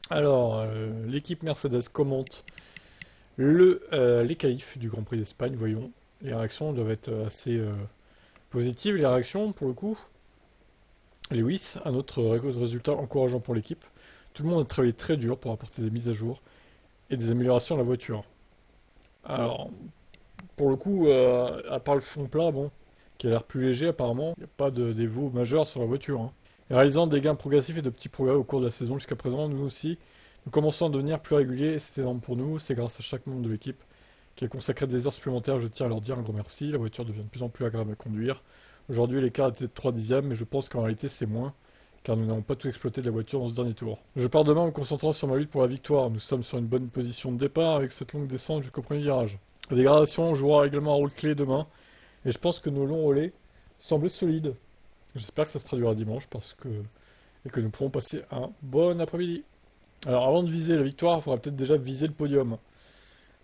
Alors, l'équipe Mercedes commente les qualifs du Grand Prix d'Espagne, voyons. Les réactions doivent être assez positives, les réactions pour le coup. Lewis, un autre résultat encourageant pour l'équipe. Tout le monde a travaillé très dur pour apporter des mises à jour et des améliorations à la voiture. Alors, pour le coup, à part le fond plat, bon, qui a l'air plus léger apparemment, il n'y a pas de défaut majeur sur la voiture, hein. Et réalisant des gains progressifs et de petits progrès au cours de la saison jusqu'à présent, nous aussi, nous commençons à devenir plus réguliers et c'est énorme pour nous. C'est grâce à chaque membre de l'équipe qui a consacré des heures supplémentaires. Je tiens à leur dire un grand merci. La voiture devient de plus en plus agréable à conduire. Aujourd'hui, l'écart était de 3 dixièmes, mais je pense qu'en réalité, c'est moins, car nous n'avons pas tout exploité de la voiture dans ce dernier tour. Je pars demain en me concentrant sur ma lutte pour la victoire. Nous sommes sur une bonne position de départ avec cette longue descente jusqu'au premier virage. La dégradation jouera également un rôle clé demain, et je pense que nos longs relais semblent solides. J'espère que ça se traduira dimanche et que nous pourrons passer un bon après-midi. Alors avant de viser la victoire, il faudra peut-être déjà viser le podium.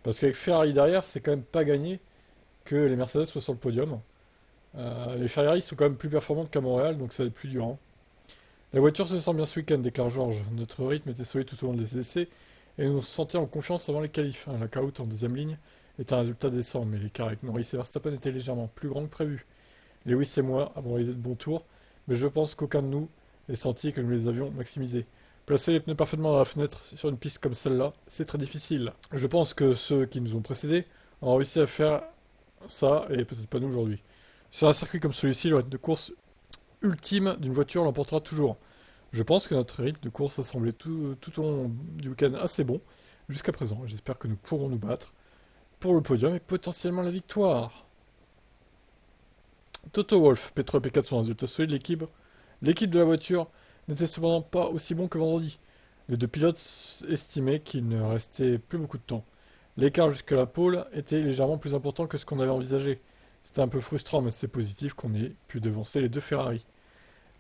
Parce qu'avec Ferrari derrière, c'est quand même pas gagné que les Mercedes soient sur le podium. Les Ferrari sont quand même plus performantes qu'à Montréal, donc ça va être plus dur, hein. La voiture se sent bien ce week-end, déclare Georges. Notre rythme était solide tout au long des essais et nous nous sentions en confiance avant les qualifs. La caout en deuxième ligne est un résultat décent, mais l'écart avec Norris et Verstappen était légèrement plus grand que prévu. Lewis et moi avons réalisé de bons tours, mais je pense qu'aucun de nous n'ait senti que nous les avions maximisés. Placer les pneus parfaitement dans la fenêtre sur une piste comme celle-là, c'est très difficile. Je pense que ceux qui nous ont précédés ont réussi à faire ça, et peut-être pas nous aujourd'hui. Sur un circuit comme celui-ci, le rythme de course ultime d'une voiture l'emportera toujours. Je pense que notre rythme de course a semblé tout au long du week-end assez bon jusqu'à présent. J'espère que nous pourrons nous battre pour le podium et potentiellement la victoire. Toto Wolff, P3 et P4 sont un résultat solide. L'équipe de la voiture n'était cependant pas aussi bon que vendredi. Les deux pilotes estimaient qu'il ne restait plus beaucoup de temps. L'écart jusqu'à la pole était légèrement plus important que ce qu'on avait envisagé. C'était un peu frustrant, mais c'est positif qu'on ait pu devancer les deux Ferrari.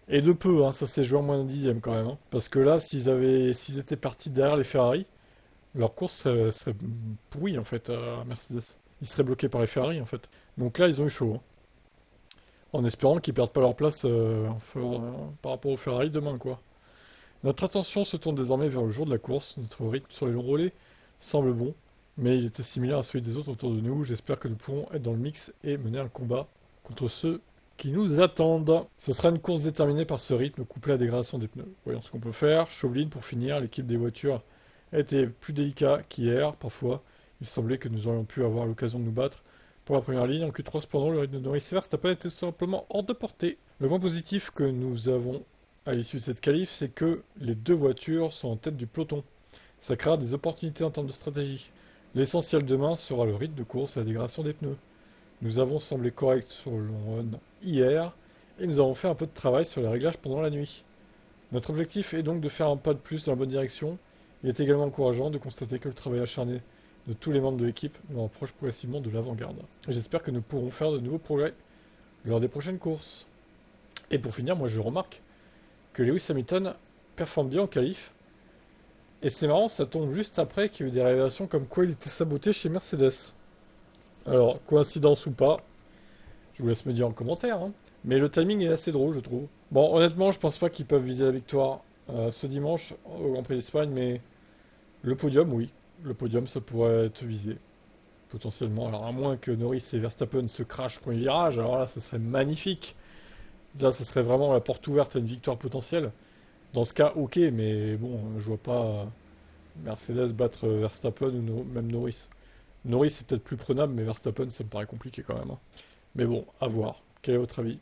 Et de peu, hein, ça s'est joué en moins d'un dixième quand même, hein. Parce que là, s'ils étaient partis derrière les Ferrari, leur course serait pourrie en fait à Mercedes. Ils seraient bloqués par les Ferrari en fait. Donc là, ils ont eu chaud, hein. En espérant qu'ils perdent pas leur place par rapport aux Ferrari demain, quoi. Notre attention se tourne désormais vers le jour de la course. Notre rythme sur les longs relais semble bon, mais il était similaire à celui des autres autour de nous. J'espère que nous pourrons être dans le mix et mener un combat contre ceux qui nous attendent. Ce sera une course déterminée par ce rythme couplé à la dégradation des pneus. Voyons ce qu'on peut faire. Chauveline, pour finir, l'équipe des voitures a été plus délicat qu'hier. Parfois, il semblait que nous aurions pu avoir l'occasion de nous battre pour la première ligne. En Q3, cependant, le rythme de Norris et Verstappen était tout simplement hors de portée. Le point positif que nous avons à l'issue de cette qualif, c'est que les deux voitures sont en tête du peloton. Ça créera des opportunités en termes de stratégie. L'essentiel demain sera le rythme de course et la dégradation des pneus. Nous avons semblé corrects sur le long run hier et nous avons fait un peu de travail sur les réglages pendant la nuit. Notre objectif est donc de faire un pas de plus dans la bonne direction. Il est également encourageant de constater que le travail acharné de tous les membres de l'équipe nous rapproche progressivement de l'avant-garde. J'espère que nous pourrons faire de nouveaux progrès lors des prochaines courses. Et pour finir, moi je remarque que Lewis Hamilton performe bien en qualif. Et c'est marrant, ça tombe juste après qu'il y a eu des révélations comme quoi il était saboté chez Mercedes. Alors, coïncidence ou pas, je vous laisse me dire en commentaire, hein. Mais le timing est assez drôle, je trouve. Bon, honnêtement, je pense pas qu'ils peuvent viser la victoire ce dimanche au Grand Prix d'Espagne, mais le podium, oui. Le podium, ça pourrait être visé, potentiellement. Alors, à moins que Norris et Verstappen se crachent au premier virage, alors là, ça serait magnifique. Là, ça serait vraiment la porte ouverte à une victoire potentielle. Dans ce cas, ok, mais bon, je vois pas Mercedes battre Verstappen ou même Norris. Norris, c'est peut-être plus prenable, mais Verstappen, ça me paraît compliqué quand même, hein. Mais bon, à voir. Quel est votre avis?